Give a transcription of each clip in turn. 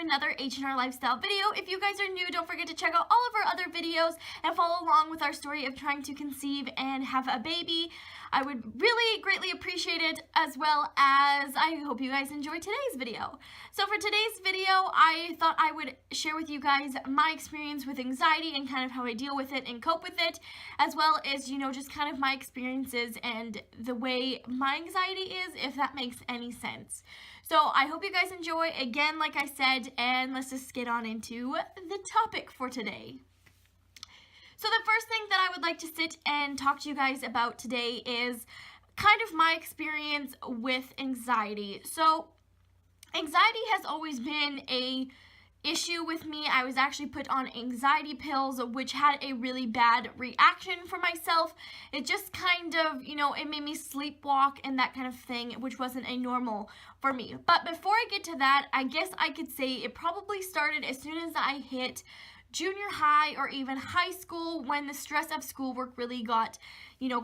another H&R lifestyle video. If you guys are new, don't forget to check out all of our other videos and follow along with our story of trying to conceive and have a baby. I would really greatly appreciate it, as well as I hope you guys enjoy today's video. So for today's video, I thought I would share with you guys my experience with anxiety and kind of how I deal with it and cope with it, as well as, just kind of my experiences and the way my anxiety is, if that makes any sense. So I hope you guys enjoy, again, like I said, and let's just get on into the topic for today. So the first thing that I would like to sit and talk to you guys about today is kind of my experience with anxiety. So anxiety has always been a issue with me. I was actually put on anxiety pills, which had a really bad reaction for myself. It just kind of, it made me sleepwalk and that kind of thing, which wasn't a normal for me. But before I get to that, I guess I could say it probably started as soon as I hit junior high or even high school, when the stress of schoolwork really got,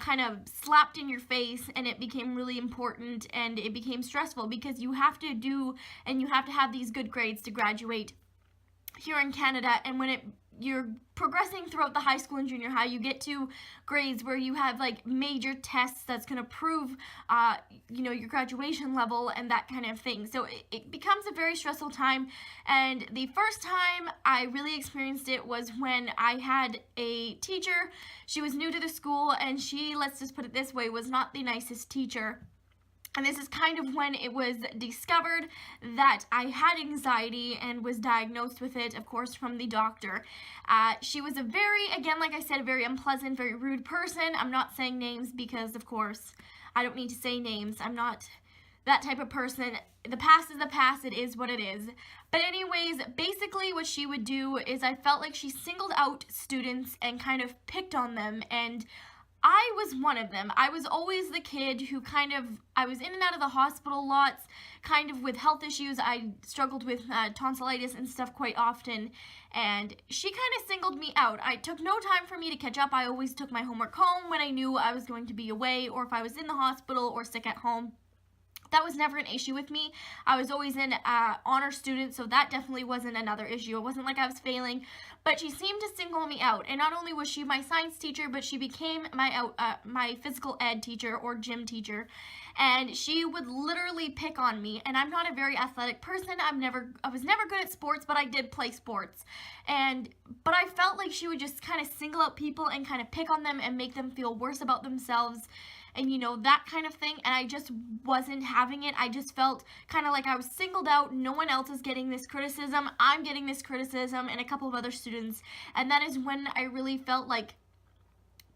kind of slapped in your face, and it became really important and it became stressful because you have to do and you have to have these good grades to graduate here in Canada. And when you're progressing throughout the high school and junior high, you get to grades where you have like major tests that's going to prove your graduation level and that kind of thing. So it becomes a very stressful time, and the first time I really experienced it was when I had a teacher. She was new to the school, and she, let's just put it this way, was not the nicest teacher. And this is kind of when it was discovered that I had anxiety and was diagnosed with it, of course, from the doctor. She was a very, again, like I said, a very unpleasant, very rude person. I'm not saying names because, of course, I don't need to say names. I'm not that type of person. The past is the past. It is what it is. But anyways, basically what she would do is, I felt like she singled out students and kind of picked on them, and I was one of them. I was always the kid who I was in and out of the hospital lots, kind of with health issues. I struggled with tonsillitis and stuff quite often, and she kind of singled me out. It took no time for me to catch up. I always took my homework home when I knew I was going to be away, or if I was in the hospital or sick at home. That was never an issue with me. I was always an honor student, so that definitely wasn't another issue. It wasn't like I was failing, but she seemed to single me out. And not only was she my science teacher, but she became my physical ed teacher or gym teacher, and she would literally pick on me. And I'm not a very athletic person. I was never good at sports, but I did play sports. But I felt like she would just kind of single out people and kind of pick on them and make them feel worse about themselves, and that kind of thing. And I just wasn't having it. I just felt kind of like I was singled out. No one else is getting this criticism. I'm getting this criticism, and a couple of other students. And that is when I really felt like,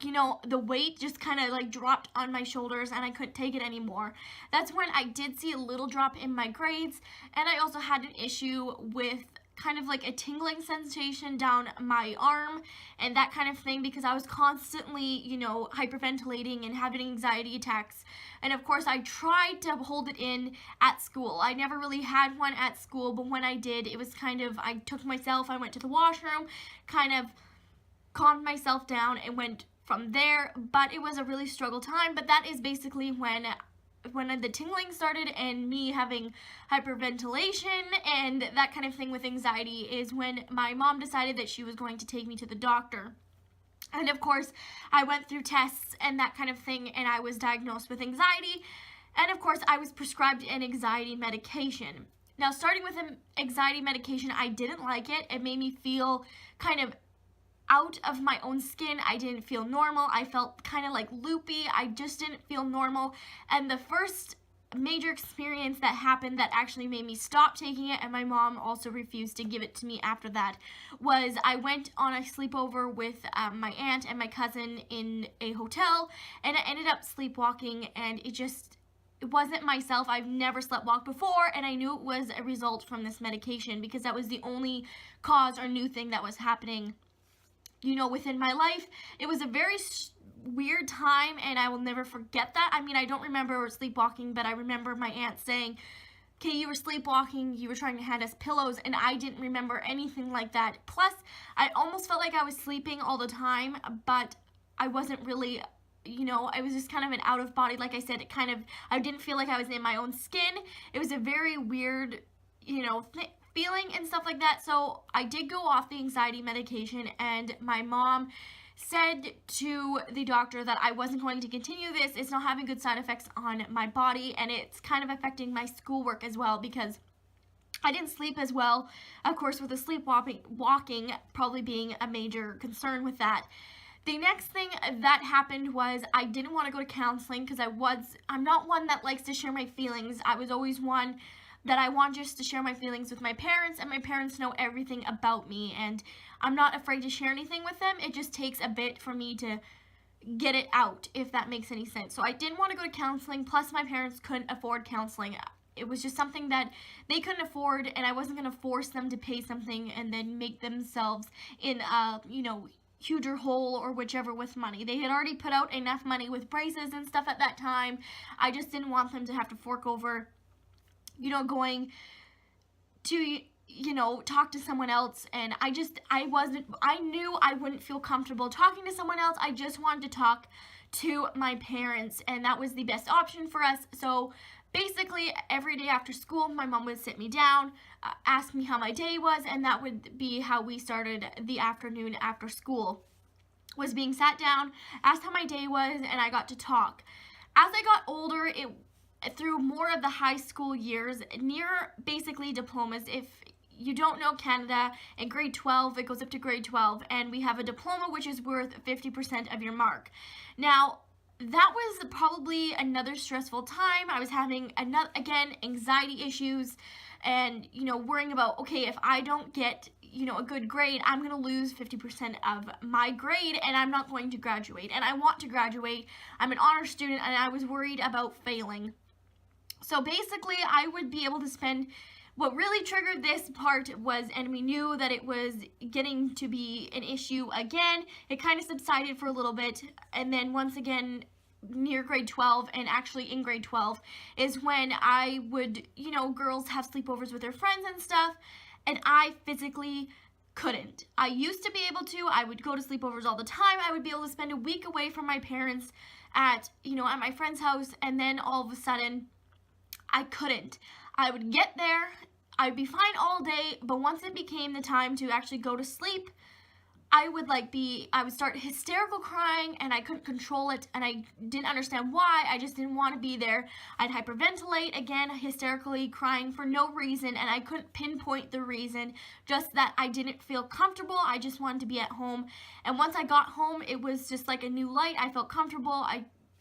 the weight just kind of like dropped on my shoulders, and I couldn't take it anymore. That's when I did see a little drop in my grades, and I also had an issue with kind of like a tingling sensation down my arm and that kind of thing, because I was constantly, hyperventilating and having anxiety attacks. And of course, I tried to hold it in at school. I never really had one at school, but when I did, it was kind of, I took myself, I went to the washroom, kind of calmed myself down and went from there. But it was a really struggle time. But that is basically when the tingling started, and me having hyperventilation and that kind of thing with anxiety is when my mom decided that she was going to take me to the doctor. And of course, I went through tests and that kind of thing, and I was diagnosed with anxiety. And of course, I was prescribed an anxiety medication. Now, starting with an anxiety medication, I didn't like it. It made me feel kind of out of my own skin. I didn't feel normal. I felt kind of like loopy. I just didn't feel normal. And the first major experience that happened that actually made me stop taking it, and my mom also refused to give it to me after that, was I went on a sleepover with my aunt and my cousin in a hotel, and I ended up sleepwalking, and it wasn't myself. I've never sleptwalked before, and I knew it was a result from this medication because that was the only cause or new thing that was happening within my life. It was a very weird time, and I will never forget that. I mean, I don't remember sleepwalking, but I remember my aunt saying, okay, you were sleepwalking, you were trying to hand us pillows, and I didn't remember anything like that. Plus, I almost felt like I was sleeping all the time, but I wasn't really, I was just kind of an out of body. Like I said, I didn't feel like I was in my own skin. It was a very weird, feeling and stuff like that. So I did go off the anxiety medication, and my mom said to the doctor that I wasn't going to continue this. It's not having good side effects on my body, and it's kind of affecting my schoolwork as well, because I didn't sleep as well, of course, with the sleepwalking probably being a major concern with that. The next thing that happened was I didn't want to go to counseling, because I'm not one that likes to share my feelings. I was always one that I want just to share my feelings with my parents, and my parents know everything about me, and I'm not afraid to share anything with them. It just takes a bit for me to get it out, if that makes any sense. So I didn't want to go to counseling, plus my parents couldn't afford counseling. It was just something that they couldn't afford, and I wasn't going to force them to pay something and then make themselves in a, huger hole or whichever with money. They had already put out enough money with braces and stuff at that time. I just didn't want them to have to fork over, going to, talk to someone else. And I knew I wouldn't feel comfortable talking to someone else. I just wanted to talk to my parents, and that was the best option for us. So basically, every day after school, my mom would sit me down, ask me how my day was, and that would be how we started the afternoon after school, was being sat down, asked how my day was, and I got to talk. As I got older, through more of the high school years, near basically diplomas, if you don't know Canada, in grade 12, it goes up to grade 12, and we have a diploma which is worth 50% of your mark. Now, that was probably another stressful time. I was having, again, anxiety issues, and, worrying about, okay, if I don't get, a good grade, I'm going to lose 50% of my grade, and I'm not going to graduate. And I want to graduate. I'm an honor student, and I was worried about failing. So basically, I would be able to spend, what really triggered this part was, and we knew that it was getting to be an issue again, it kind of subsided for a little bit, and then once again, near grade 12, and actually in grade 12, is when I would, girls have sleepovers with their friends and stuff, and I physically couldn't. I used to be able to. I would go to sleepovers all the time. I would be able to spend a week away from my parents at my friend's house, and then all of a sudden, I couldn't. I would get there, I'd be fine all day, but once it became the time to actually go to sleep, I would start hysterical crying, and I couldn't control it, and I didn't understand why. I just didn't want to be there. I'd hyperventilate, again, hysterically crying for no reason, and I couldn't pinpoint the reason, just that I didn't feel comfortable. I just wanted to be at home, and once I got home, it was just like a new light. I felt comfortable.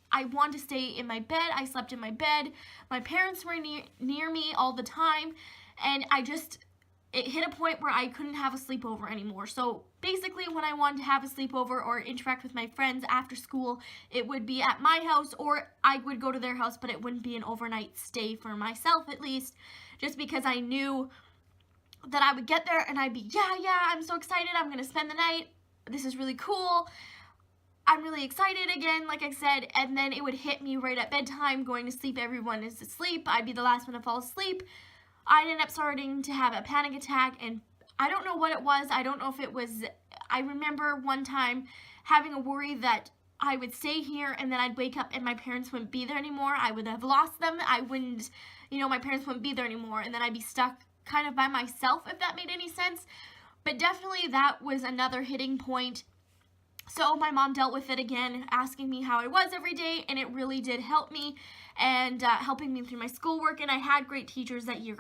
I wanted to stay in my bed. I slept in my bed. My parents were near me all the time, and it hit a point where I couldn't have a sleepover anymore. So basically, when I wanted to have a sleepover or interact with my friends after school, it would be at my house, or I would go to their house, but it wouldn't be an overnight stay for myself, at least, just because I knew that I would get there and I'd be, yeah, I'm so excited. I'm going to spend the night. This is really cool. I'm really excited again, like I said, and then it would hit me right at bedtime, going to sleep. Everyone is asleep. I'd be the last one to fall asleep. I'd end up starting to have a panic attack, and I don't know what it was. I don't know if it was, I remember one time having a worry that I would stay here and then I'd wake up and my parents wouldn't be there anymore. I would have lost them. I wouldn't, my parents wouldn't be there anymore, and then I'd be stuck kind of by myself, if that made any sense. But definitely that was another hitting point. So my mom dealt with it again, asking me how I was every day, and it really did help me, and helping me through my schoolwork. And I had great teachers that year.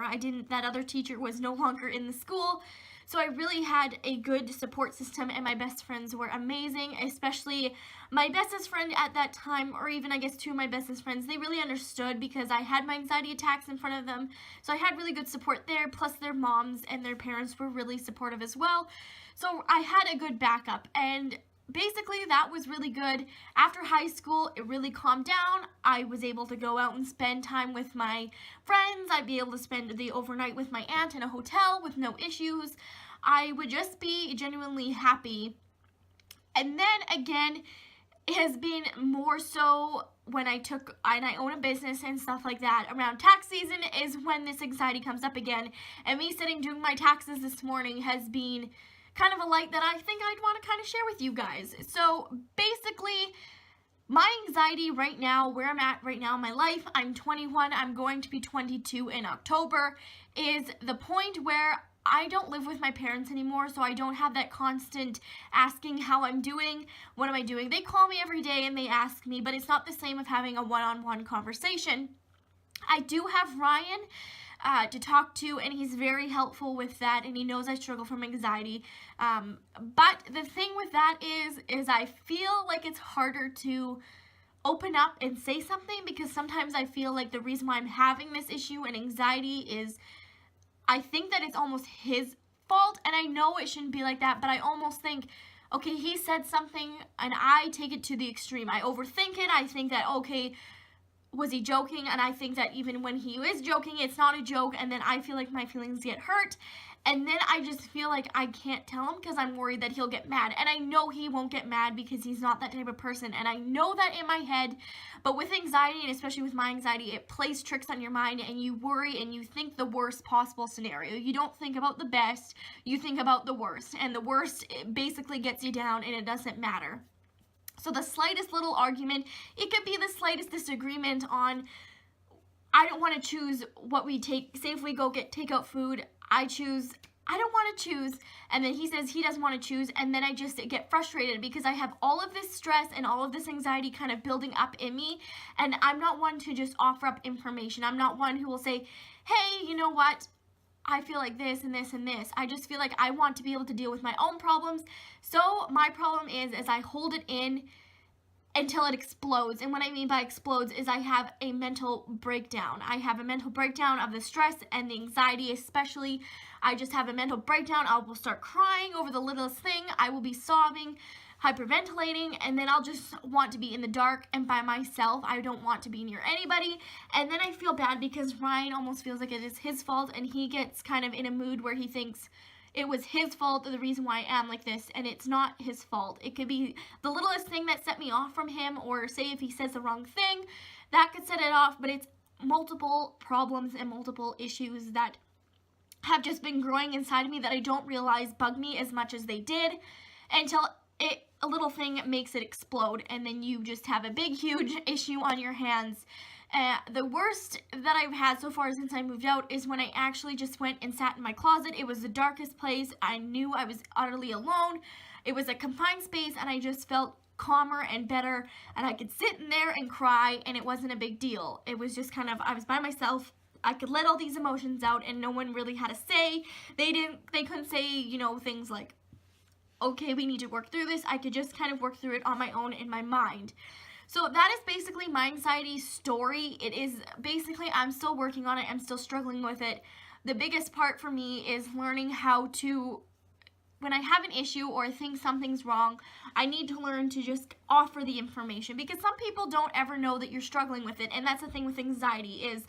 That other teacher was no longer in the school, so I really had a good support system, and my best friends were amazing, especially my bestest friend at that time, or even I guess two of my bestest friends. They really understood because I had my anxiety attacks in front of them, so I had really good support there, plus their moms and their parents were really supportive as well. So I had a good backup, and basically, that was really good. After high school, it really calmed down. I was able to go out and spend time with my friends. I'd be able to spend the overnight with my aunt in a hotel with no issues. I would just be genuinely happy. And then again, it has been more so when I own a business and stuff like that. Around tax season is when this anxiety comes up again. And me sitting doing my taxes this morning has been kind of a light that I think I'd want to kind of share with you guys. So basically, My anxiety right now, where I'm at right now in my life, I'm 21, I'm going to be 22 in October, is the point where I don't live with my parents anymore, so I don't have that constant asking how I'm doing, what am I doing. They call me every day and they ask me, but it's not the same of having a one-on-one conversation. I do have Ryan to talk to, and he's very helpful with that, and he knows I struggle from anxiety. But the thing with that is I feel like it's harder to open up and say something, because sometimes I feel like the reason why I'm having this issue and anxiety is I think that it's almost his fault, and I know it shouldn't be like that, but I almost think, okay, he said something and I take it to the extreme. I overthink it. I think that, okay, was he joking? And I think that even when he is joking, it's not a joke, and then I feel like my feelings get hurt, and then I just feel like I can't tell him because I'm worried that he'll get mad, and I know he won't get mad because he's not that type of person, and I know that in my head. But with anxiety, and especially with my anxiety, it plays tricks on your mind, and you worry and you think the worst possible scenario. You don't think about the best, you think about the worst, and the worst basically gets you down, and it doesn't matter. So the slightest little argument, it could be the slightest disagreement on, I don't want to choose what we take. Say if we go get takeout food, I don't want to choose, and then he says he doesn't want to choose, and then I just get frustrated because I have all of this stress and all of this anxiety kind of building up in me, and I'm not one to just offer up information. I'm not one who will say, hey, you know what? I feel like this and this and this. I just feel like I want to be able to deal with my own problems. So my problem is I hold it in until it explodes. And what I mean by explodes is I have a mental breakdown. I have a mental breakdown of the stress and the anxiety especially. I just have a mental breakdown. I will start crying over the littlest thing. I will be sobbing, hyperventilating, and then I'll just want to be in the dark and by myself. I don't want to be near anybody. And then I feel bad because Ryan almost feels like it is his fault, and he gets kind of in a mood where he thinks it was his fault, the reason why I am like this, and it's not his fault. It could be the littlest thing that set me off from him, or say if he says the wrong thing, that could set it off, but it's multiple problems and multiple issues that have just been growing inside of me that I don't realize bug me as much as they did, until a little thing makes it explode, and then you just have a big, huge issue on your hands. The worst that I've had so far since I moved out is when I actually just went and sat in my closet. It was the darkest place. I knew I was utterly alone. It was a confined space, and I just felt calmer and better, and I could sit in there and cry, and it wasn't a big deal. It was just kind of, I was by myself. I could let all these emotions out, and no one really had a say. They couldn't say, you know, things like, okay, we need to work through this. I could just kind of work through it on my own in my mind. So that is basically my anxiety story. It is basically, I'm still working on it. I'm still struggling with it. The biggest part for me is learning how to, when I have an issue or think something's wrong, I need to learn to just offer the information, because some people don't ever know that you're struggling with it. And that's the thing with anxiety is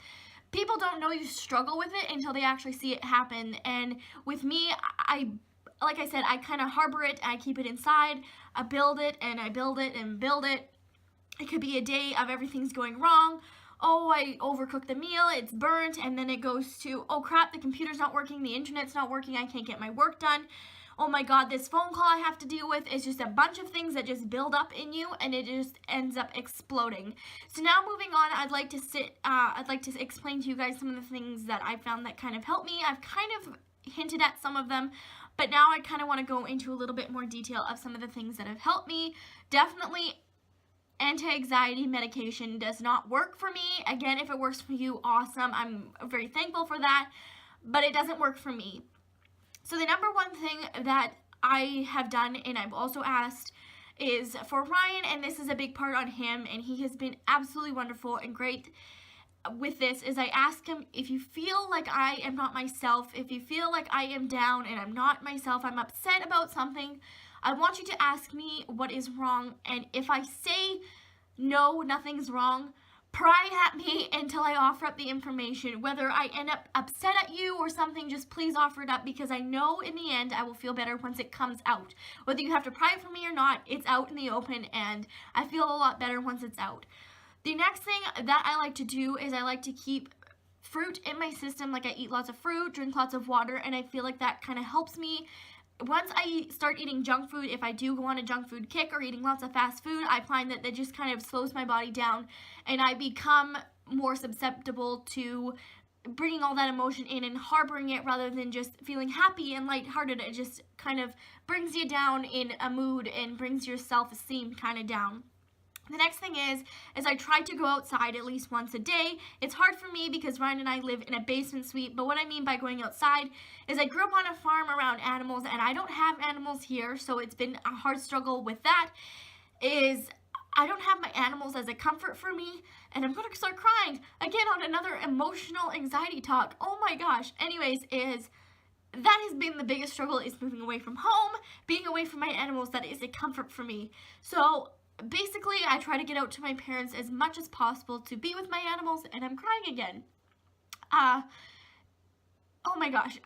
people don't know you struggle with it until they actually see it happen. And with me, like I said, I kind of harbor it, I keep it inside, I build it, and I build it, and build it. It could be a day of everything's going wrong. Oh, I overcooked the meal, it's burnt, and then it goes to, oh crap, the computer's not working, the internet's not working, I can't get my work done. Oh my god, this phone call I have to deal with. It's just a bunch of things that just build up in you, and it just ends up exploding. So now moving on, I'd like to explain to you guys some of the things that I found that kind of helped me. I've kind of hinted at some of them, but now I kind of want to go into a little bit more detail of some of the things that have helped me. Definitely anti-anxiety medication does not work for me. Again, if it works for you, awesome. I'm very thankful for that, but it doesn't work for me. So the number one thing that I have done, and I've also asked, is for Ryan, and this is a big part on him, and he has been absolutely wonderful and great with this, is I ask him, if you feel like I am not myself, if you feel like I am down and I'm not myself, I'm upset about something, I want you to ask me what is wrong, and if I say no, nothing's wrong, pry at me until I offer up the information. Whether I end up upset at you or something, just please offer it up, because I know in the end I will feel better once it comes out. Whether you have to pry it from me or not, it's out in the open, and I feel a lot better once it's out. The next thing that I like to do is I like to keep fruit in my system. Like, I eat lots of fruit, drink lots of water, and I feel like that kind of helps me once I start eating junk food, if I do go on a junk food kick or eating lots of fast food, I find that just kind of slows my body down, and I become more susceptible to bringing all that emotion in and harboring it rather than just feeling happy and lighthearted. It just kind of brings you down in a mood and brings your self-esteem kind of down. The next thing is I try to go outside at least once a day. It's hard for me because Ryan and I live in a basement suite, but what I mean by going outside is I grew up on a farm around animals, and I don't have animals here, so it's been a hard struggle with that. I don't have my animals as a comfort for me, and I'm gonna start crying again on another emotional anxiety talk. Oh my gosh. Anyways, that has been the biggest struggle, is moving away from home, being away from my animals. That is a comfort for me. So basically, I try to get out to my parents as much as possible to be with my animals, and I'm crying again. Oh my gosh.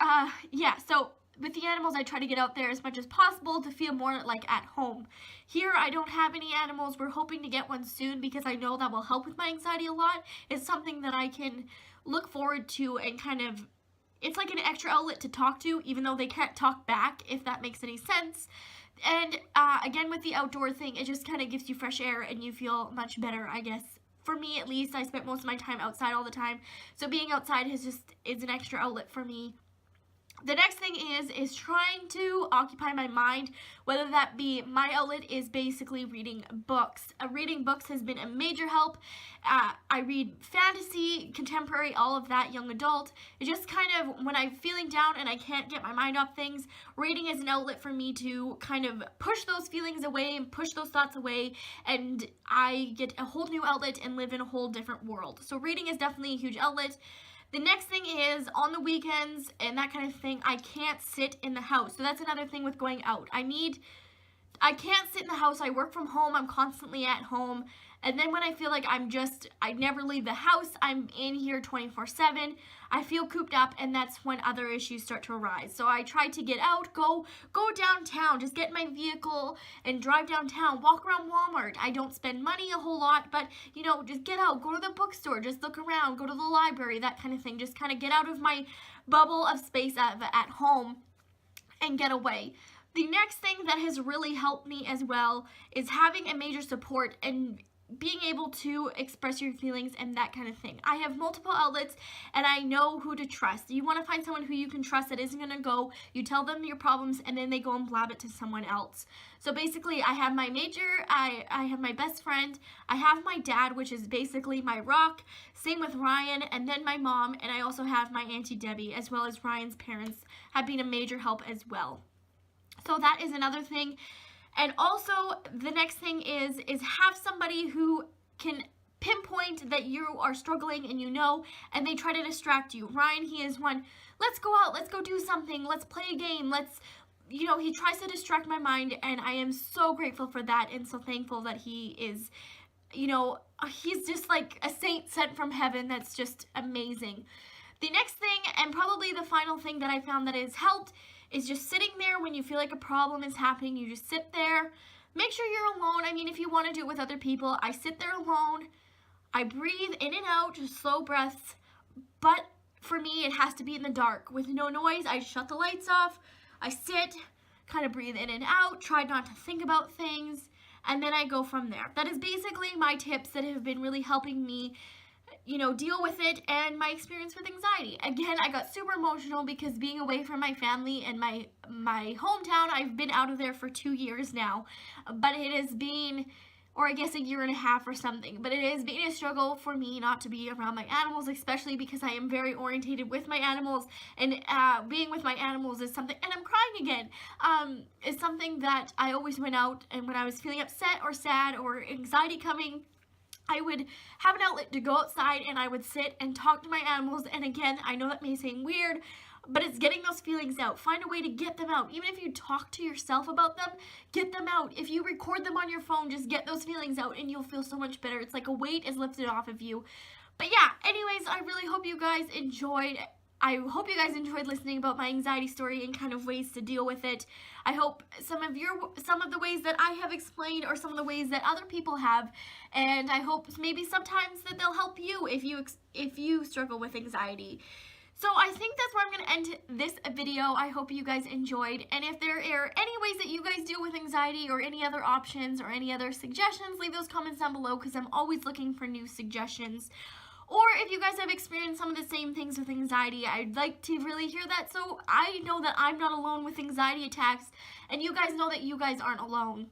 Yeah, so with the animals, I try to get out there as much as possible to feel more like at home. Here, I don't have any animals. We're hoping to get one soon because I know that will help with my anxiety a lot. It's something that I can look forward to, and kind of, it's like an extra outlet to talk to, even though they can't talk back, if that makes any sense. And again, with the outdoor thing, it just kind of gives you fresh air and you feel much better, I guess. For me, at least, I spent most of my time outside all the time. So being outside is an extra outlet for me. The next thing is trying to occupy my mind, whether that be, my outlet is basically reading books. Reading books has been a major help. I read fantasy, contemporary, all of that, young adult. It just kind of, when I'm feeling down and I can't get my mind off things, reading is an outlet for me to kind of push those feelings away and push those thoughts away, and I get a whole new outlet and live in a whole different world. So reading is definitely a huge outlet. The next thing is, on the weekends and that kind of thing, I can't sit in the house. So that's another thing with going out. I can't sit in the house. I work from home. I'm constantly at home. And then when I feel like I never leave the house, I'm in here 24/7, I feel cooped up, and that's when other issues start to arise. So I try to get out, go downtown, just get in my vehicle and drive downtown, walk around Walmart. I don't spend money a whole lot, but, just get out, go to the bookstore, just look around, go to the library, that kind of thing. Just kind of get out of my bubble of space at home and get away. The next thing that has really helped me as well is having a major support and being able to express your feelings and that kind of thing. I have multiple outlets, and I know who to trust. You want to find someone who you can trust that isn't going to go, you tell them your problems, and then they go and blab it to someone else. So basically, I have my major, I have my best friend, I have my dad, which is basically my rock, same with Ryan, and then my mom, and I also have my Auntie Debbie, as well as Ryan's parents have been a major help as well. So that is another thing. And also, the next thing is have somebody who can pinpoint that you are struggling and they try to distract you. Ryan, he is one, let's go out, let's go do something, let's play a game, he tries to distract my mind, and I am so grateful for that and so thankful that he is, he's just like a saint sent from heaven. That's just amazing. The next thing, and probably the final thing that I found that has helped, is just sitting there when you feel like a problem is happening. You just sit there. Make sure you're alone. I mean, if you want to do it with other people, I sit there alone. I breathe in and out, just slow breaths. But for me, it has to be in the dark with no noise. I shut the lights off. I sit, kind of breathe in and out, try not to think about things, and then I go from there. That is basically my tips that have been really helping me deal with it and my experience with anxiety. Again, I got super emotional because being away from my family and my hometown, I've been out of there for 2 years now, but it has been, or I guess a year and a half or something, but it has been a struggle for me not to be around my animals, especially because I am very orientated with my animals, and being with my animals is something, and I'm crying again, is something that I always went out, and when I was feeling upset or sad or anxiety coming, I would have an outlet to go outside, and I would sit and talk to my animals. And again, I know that may seem weird, but it's getting those feelings out. Find a way to get them out. Even if you talk to yourself about them, get them out. If you record them on your phone, just get those feelings out and you'll feel so much better. It's like a weight is lifted off of you. But yeah, anyways, I really hope you guys enjoyed. I hope you guys enjoyed listening about my anxiety story and kind of ways to deal with it. I hope some of the ways that I have explained are some of the ways that other people have, and I hope maybe sometimes that they'll help you if you struggle with anxiety. So I think that's where I'm going to end this video. I hope you guys enjoyed. And if there are any ways that you guys deal with anxiety or any other options or any other suggestions, leave those comments down below because I'm always looking for new suggestions. Or if you guys have experienced some of the same things with anxiety, I'd like to really hear that so I know that I'm not alone with anxiety attacks and you guys know that you guys aren't alone.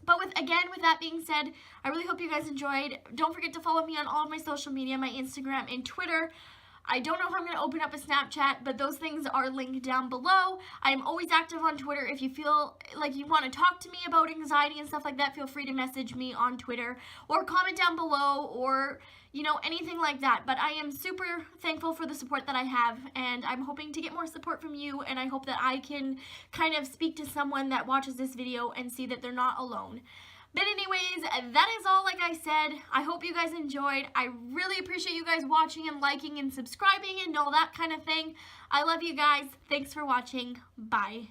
But with that being said, I really hope you guys enjoyed. Don't forget to follow me on all of my social media, my Instagram and Twitter. I don't know if I'm going to open up a Snapchat, but those things are linked down below. I am always active on Twitter. If you feel like you want to talk to me about anxiety and stuff like that, feel free to message me on Twitter or comment down below or, you know, anything like that. But I am super thankful for the support that I have, and I'm hoping to get more support from you, and I hope that I can kind of speak to someone that watches this video and see that they're not alone. But anyways, that is all. Like I said, I hope you guys enjoyed. I really appreciate you guys watching and liking and subscribing and all that kind of thing. I love you guys. Thanks for watching. Bye.